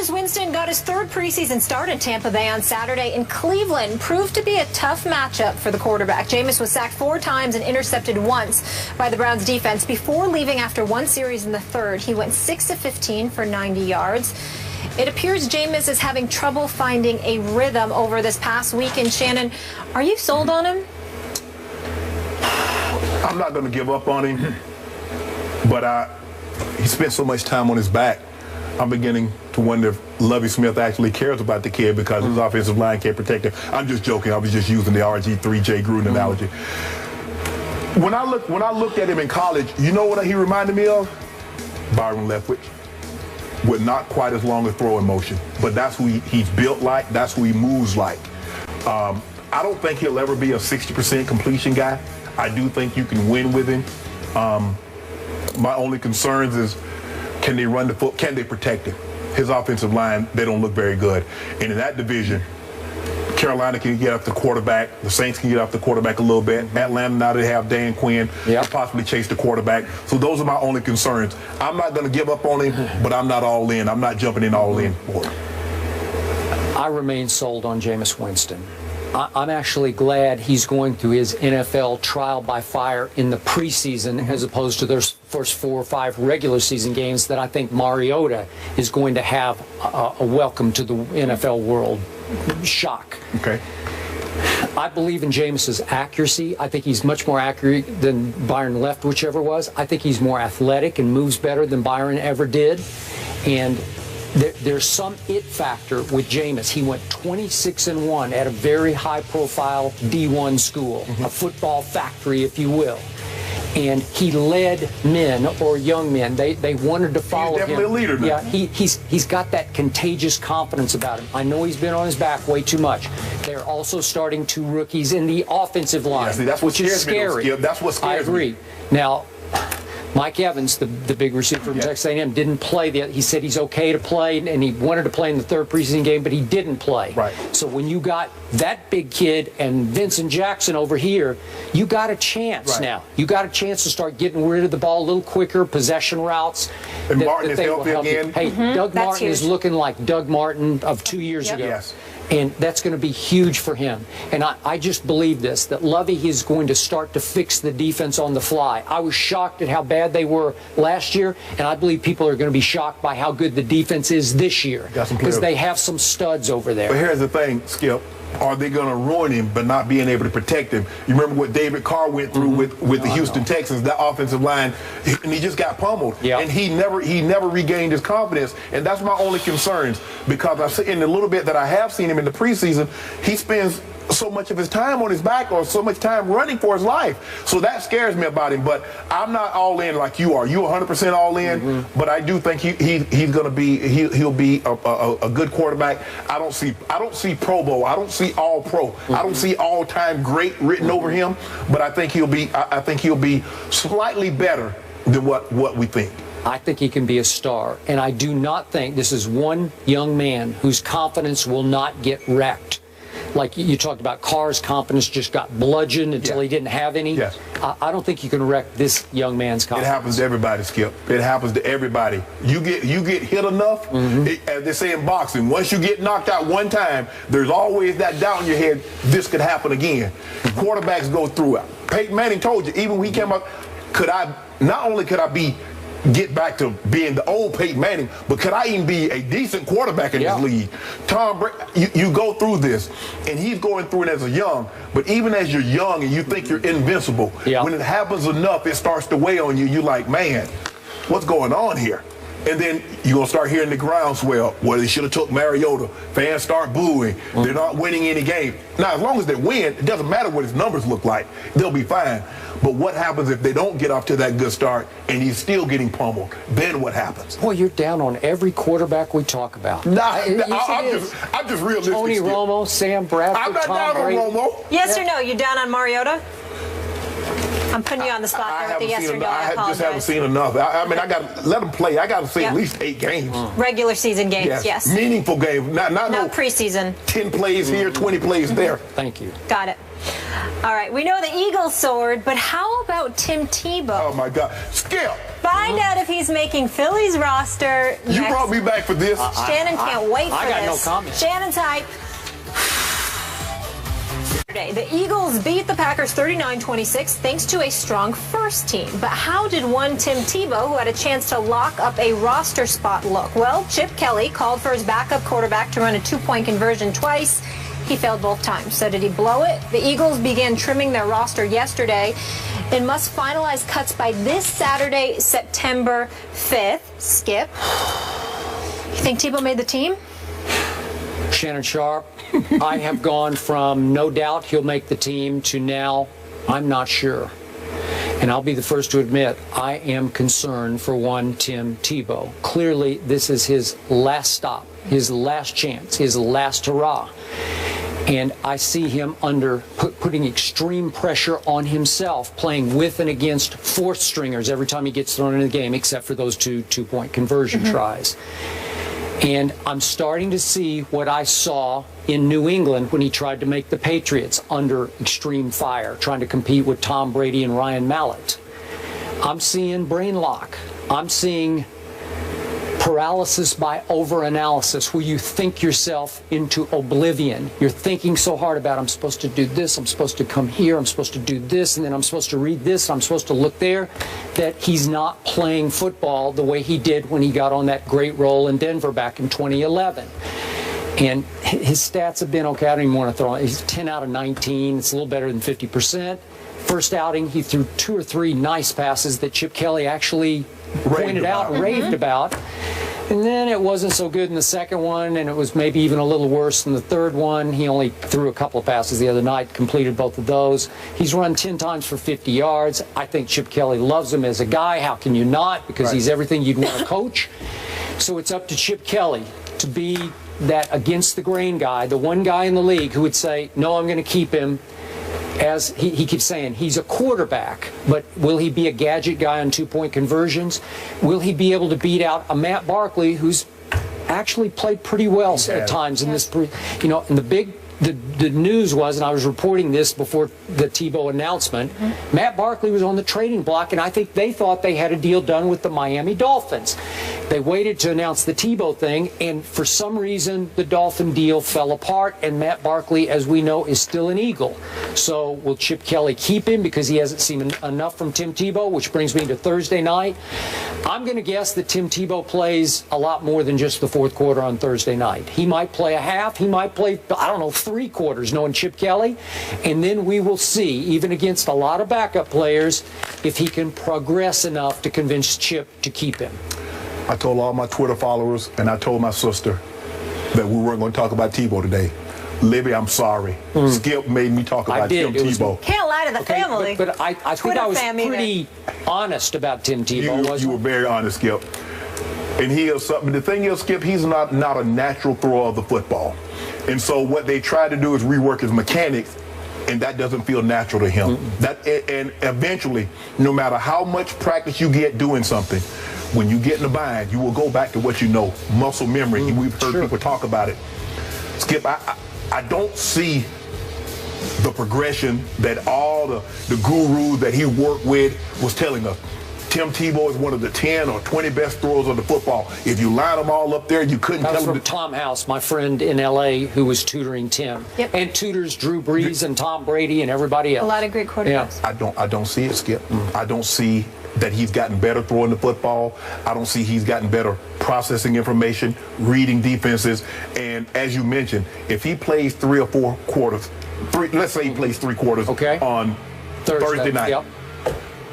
Jameis Winston got his third preseason start in Tampa Bay on Saturday, and Cleveland proved to be a tough matchup for the quarterback. Jameis was sacked 4 times and intercepted once by the Browns defense before leaving after one series in the third. He went 6 of 15 for 90 yards. It appears Jameis is having trouble finding a rhythm over this past weekend. Shannon, are you sold on him? I'm not going to give up on him, but he spent so much time on his back. I'm beginning to wonder if Lovie Smith actually cares about the kid because his offensive line can't protect him. I'm just joking. I was just using the RG3 Jay Gruden analogy. When I looked at him in college, you know what he reminded me of? Byron Leftwich, with not quite as long a throwing motion, but that's who he's built like. That's who he moves like. I don't think he'll ever be a 60% completion guy. I do think you can win with him. My only concerns is, can they run the foot? Can they protect him? His offensive line, they don't look very good. And in that division, Carolina can get up the quarterback. The Saints can get up the quarterback a little bit. Atlanta, now they have Dan Quinn, can possibly chase the quarterback. So those are my only concerns. I'm not going to give up on him, but I'm not all in. I'm not jumping in all in for him. I remain sold on Jameis Winston. I'm actually glad he's going through his NFL trial by fire in the preseason as opposed to those first 4 or 5 regular season games that I think Mariota is going to have a welcome to the NFL world shock. Okay. I believe in Jameis's accuracy. I think he's much more accurate than Byron left, whichever was. I think he's more athletic and moves better than Byron ever did. And there's some it factor with Jameis. He went 26-1 at a very high-profile D1 school, a football factory, if you will. And he led men or young men. They wanted to follow him. He's definitely a leader now. Yeah, he's got that contagious confidence about him. I know he's been on his back way too much. They're also starting 2 rookies in the offensive line, see, that's which is scary. Me, that's what scares me. I agree. Me. Now, Mike Evans, the big receiver from Texas A&M, didn't play. He said he's okay to play, and he wanted to play in the third preseason game, but he didn't play. Right. So when you got that big kid and Vincent Jackson over here, you got a chance now. You got a chance to start getting rid of the ball a little quicker, possession routes. And Martin is healthy again. Hey, Doug Martin is looking like Doug Martin of 2 years ago. Yes. And that's going to be huge for him. And I just believe this, that Lovie is going to start to fix the defense on the fly. I was shocked at how bad they were last year, and I believe people are going to be shocked by how good the defense is this year. Because they have some studs over there. But here's the thing, Skip. Are they going to ruin him but not being able to protect him? You remember what David Carr went through with the Houston Texans, that offensive line, and he just got pummeled. And he never regained his confidence. And that's my only concerns, because in the little bit that I have seen him in the preseason, he spends so much of his time on his back or so much time running for his life. So that scares me about him. But I'm not all in like you are. You 100% all in. But I do think he's going to be he'll be a good quarterback. I don't see Pro Bowl. I don't see All Pro. I don't see all time great written over him. But I think he'll be slightly better than what we think. I think he can be a star. And I do not think this is one young man whose confidence will not get wrecked. Like you talked about, Carr's confidence just got bludgeoned until he didn't have any. Yes. I don't think you can wreck this young man's confidence. It happens to everybody, Skip. It happens to everybody. You get hit enough, as they say in boxing, once you get knocked out one time, there's always that doubt in your head, this could happen again. Quarterbacks go through it. Peyton Manning told you, even when he came up, not only could I get back to being the old Peyton Manning, but could I even be a decent quarterback in this league? Tom Brady, you go through this, and he's going through it as a young, but even as you're young and you think you're invincible, when it happens enough, it starts to weigh on you. You're like, man, what's going on here? And then you're going to start hearing the groundswell. Well, they should have took Mariota. Fans start booing. They're not winning any game. Now, as long as they win, it doesn't matter what his numbers look like. They'll be fine. But what happens if they don't get off to that good start and he's still getting pummeled? Then what happens? Boy, you're down on every quarterback we talk about. I'm just realistic. Tony Romo, Sam Bradford, I'm not down on Romo. Yes or no? You down on Mariota? I'm putting you on the spot there with the yes or no. I just haven't seen enough. I mean, I got to let them play. I got to see at least 8 games. Regular season games, yes. Meaningful games, not no preseason. 10 plays here, 20 plays there. Thank you. Got it. All right, we know the Eagles soared, but how about Tim Tebow? Oh, my God. Skip. find out if he's making Philly's roster You next. brought me back for this. Shannon can't wait for this. I got no comment. Shannon's hype. The Eagles beat the Packers 39-26 thanks to a strong first team. But how did one Tim Tebow, who had a chance to lock up a roster spot, look? Well, Chip Kelly called for his backup quarterback to run a two-point conversion twice. He failed both times. So did he blow it? The Eagles began trimming their roster yesterday and must finalize cuts by this Saturday, September 5th. Skip, you think Tebow made the team? Shannon Sharp, I have gone from no doubt he'll make the team to now I'm not sure. And I'll be the first to admit I am concerned for one Tim Tebow. Clearly, this is his last stop, his last chance, his last hurrah. And I see him under putting extreme pressure on himself, playing with and against fourth stringers every time he gets thrown into the game, except for those two-point conversion tries. And I'm starting to see what I saw in New England when he tried to make the Patriots under extreme fire, trying to compete with Tom Brady and Ryan Mallett. I'm seeing brain lock. I'm seeing paralysis by overanalysis, where you think yourself into oblivion. You're thinking so hard about, I'm supposed to do this, I'm supposed to come here, I'm supposed to do this, and then I'm supposed to read this, I'm supposed to look there, that he's not playing football the way he did when he got on that great roll in Denver back in 2011. And his stats have been okay. I don't even want to throw it. He's 10 out of 19. It's a little better than 50%. First outing, he threw 2 or 3 nice passes that Chip Kelly actually pointed out and raved about. And then it wasn't so good in the second one, and it was maybe even a little worse than the third one. He only threw a couple of passes the other night, completed both of those. He's run 10 times for 50 yards. I think Chip Kelly loves him as a guy. How can you not? Because he's everything you'd want to coach. So it's up to Chip Kelly to be that against the grain guy, the one guy in the league who would say, no, I'm going to keep him. As he keeps saying, he's a quarterback, but will he be a gadget guy on two-point conversions? Will he be able to beat out a Matt Barkley, who's actually played pretty well at times in this? And the news was, and I was reporting this before the Tebow announcement, Matt Barkley was on the trading block, and I think they thought they had a deal done with the Miami Dolphins. They waited to announce the Tebow thing, and for some reason, the Dolphin deal fell apart, and Matt Barkley, as we know, is still an Eagle. So will Chip Kelly keep him because he hasn't seen enough from Tim Tebow, which brings me to Thursday night. I'm going to guess that Tim Tebow plays a lot more than just the fourth quarter on Thursday night. He might play a half. He might play, I don't know, 3 quarters, knowing Chip Kelly. And then we will see, even against a lot of backup players, if he can progress enough to convince Chip to keep him. I told all my Twitter followers, and I told my sister that we weren't going to talk about Tebow today. Libby, I'm sorry. Skip made me talk about Tim Tebow. Can't lie to the family. But I think I was pretty honest about Tim Tebow. You were very honest, Skip. And he is something. The thing is, Skip, he's not a natural thrower of the football. And so what they try to do is rework his mechanics, and that doesn't feel natural to him. And eventually, no matter how much practice you get doing something, when you get in the bind, you will go back to what you know, muscle memory. We've heard people talk about it. Skip, I don't see the progression that all the gurus that he worked with was telling us. Tim Tebow is one of the 10 or 20 best throwers of the football. If you line them all up there, you couldn't tell them. That was from Tom House, my friend in L.A., who was tutoring Tim. And tutors Drew Brees and Tom Brady and everybody else. A lot of great quarterbacks. Yeah. I don't see it, Skip. I don't see that he's gotten better throwing the football. I don't see he's gotten better processing information, reading defenses. And as you mentioned, if he plays 3 or 4 quarters, let's say he plays 3 quarters on Thursday night.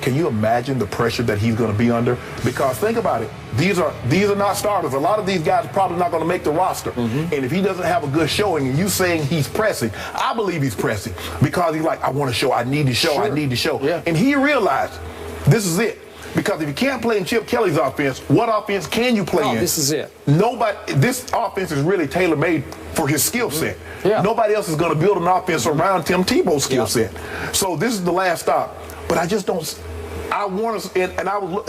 Can you imagine the pressure that he's going to be under? Because think about it. These are not starters. A lot of these guys are probably not going to make the roster. And if he doesn't have a good showing and you saying he's pressing, I believe he's pressing because he's like, I want to show, I need to show, I need to show. And he realized this is it. Because if you can't play in Chip Kelly's offense, what offense can you play in? This is it. This offense is really tailor-made for his skill set. Nobody else is going to build an offense around Tim Tebow's skill set. So this is the last stop. But I just don't. I want to,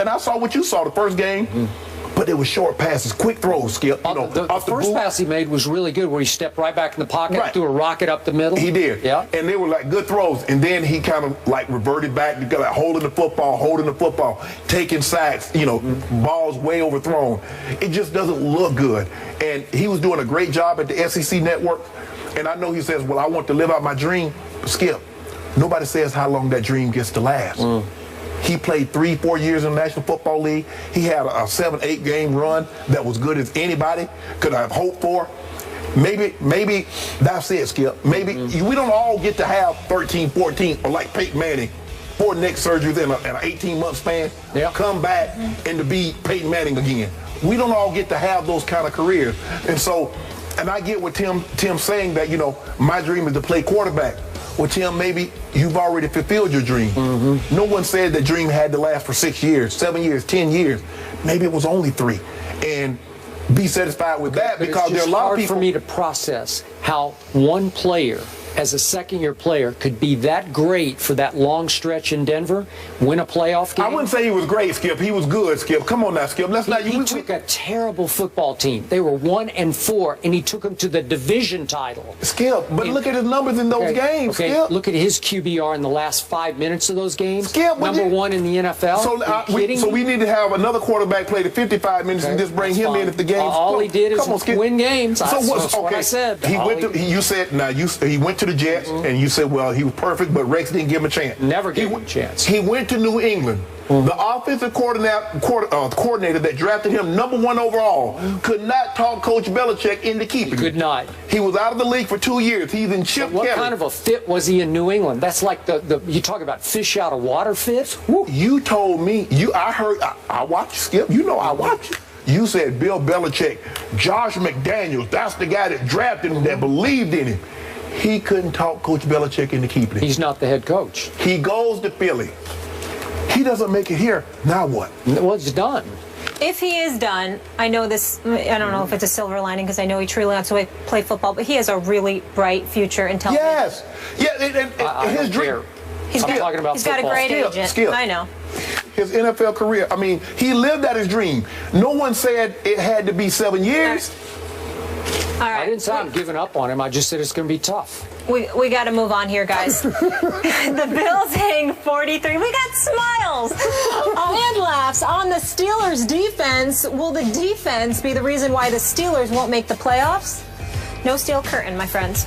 and I saw what you saw the first game. but they were short passes, quick throws, Skip. You know, the first pass he made was really good, where he stepped right back in the pocket, threw a rocket up the middle. He did. Yeah. And they were like good throws. And then he kind of like reverted back to like holding the football, taking sacks, you know, balls way overthrown. It just doesn't look good. And he was doing a great job at the SEC network. And I know he says, well, I want to live out my dream. Skip, nobody says how long that dream gets to last. He played 3-4 years in the National Football League. He had a 7-8 game run that was good as anybody could have hoped for. Maybe that's it, Skip. Maybe we don't all get to have 13, 14, or like Peyton Manning, 4 neck surgeries in an 18-month span, come back and to be Peyton Manning again. We don't all get to have those kind of careers. And I get what Tim's saying, that, you know, my dream is to play quarterback. Well, Tim, maybe you've already fulfilled your dream. No one said that dream had to last for 6 years, 7 years, 10 years. Maybe it was only 3. And be satisfied with that, because there are a lot of people. It's hard for me to process how one player, as a second-year player, could be that great for that long stretch in Denver, win a playoff game. I wouldn't say he was great, Skip. He was good, Skip. Come on now, Skip. He took a terrible football team. They were 1-4, and he took them to the division title. Skip, but look at his numbers in those games, Skip. Look at his QBR in the last 5 minutes of those games. Skip, number 1 in the NFL. So we need to have another quarterback play the 55 minutes and just bring him in if the game's all he did is win games. So that's what I said. He went to the Jets, and you said, well, he was perfect, but Rex didn't give him a chance. Never gave him a chance. He went to New England. The offensive coordinator that drafted him #1 overall could not talk Coach Belichick into keeping him. Could not. He was out of the league for 2 years. He's in Chip Kelly. What kind of a fit was he in New England? That's like you talk about fish out of water fit. You told me. I watched Skip. You know I watched you. You said Bill Belichick, Josh McDaniels, that's the guy that drafted him, that believed in him. He couldn't talk Coach Belichick into keeping him. He's not the head coach. He goes to Philly. He doesn't make it here. Now what? Well, it's done. If he is done, I know this, I don't know if it's a silver lining, because I know he truly wants to play football, but he has a really bright future in television. Yes. Yeah, his dream. He's got a great agent. Skip. I know. His NFL career, I mean, he lived out his dream. No one said it had to be 7 years. All right. I didn't say I'm giving up on him. I just said it's going to be tough. We got to move on here, guys. The Bills hang 43. We got smiles and laughs on the Steelers' defense. Will the defense be the reason why the Steelers won't make the playoffs? No steel curtain, my friends.